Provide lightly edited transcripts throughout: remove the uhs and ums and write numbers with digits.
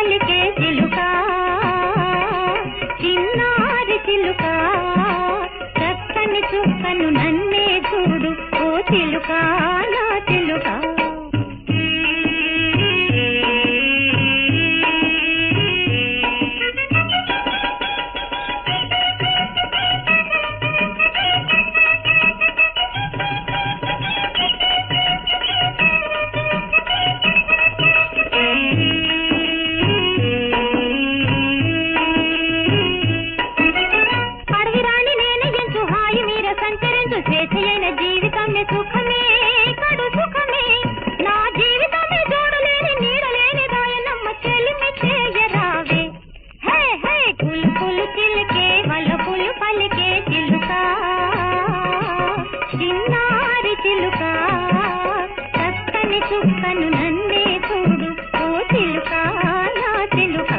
పలికే చిలుక చిన్నారి చిలుక చక్కని చుక్కను నన్నే చూడు ఓ చిలుక నా చిలుక స్వేచ్ఛయైన జీవితమే సుఖమే కడు సుఖమే నా జీవితమే చూడలేని నీడలేని దాయనమ్మ చెలిమి చేయరావే హే హే కులు కులు చిలికే వలపులు పలికే చిలుక చిన్నారి చిలుక చక్కని చుక్కను నన్నే చూడు ఓ చిలుక నా చిలుక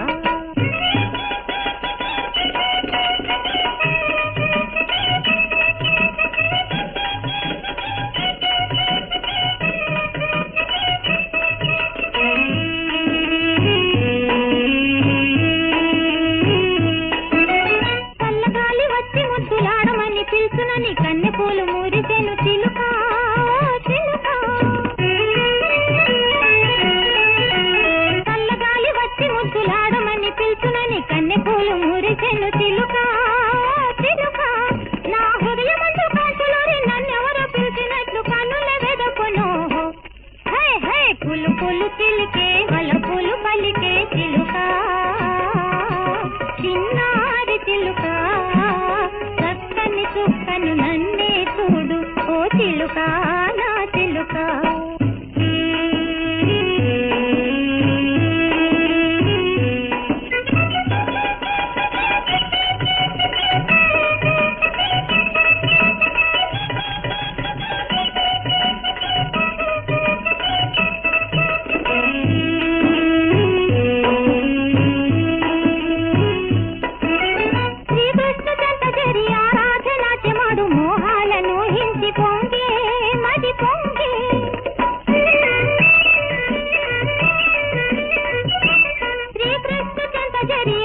పిలుచునని కన్నె పూలు మురిసెను చిలుక చిలుక చల్లగాలి వచ్చి ముద్దులాడమని పిలుచునని కన్నె పూలు మురిసెను చిలుక చిలుక నా హృదయమందు కాంతులోని నన్నెవరో పిలిచినట్లు కన్నుల వెదకొను హే హే పులు పులు చిలికే వలపులు పలికే చిలుక చిన్నారి చిలుక చుక్కను నన్నే చూడు ఓ చిలుక నా చిలుక మోహాలను హింసి పొంగే మది పొంగే శ్రీకృష్ణ చెంత జరి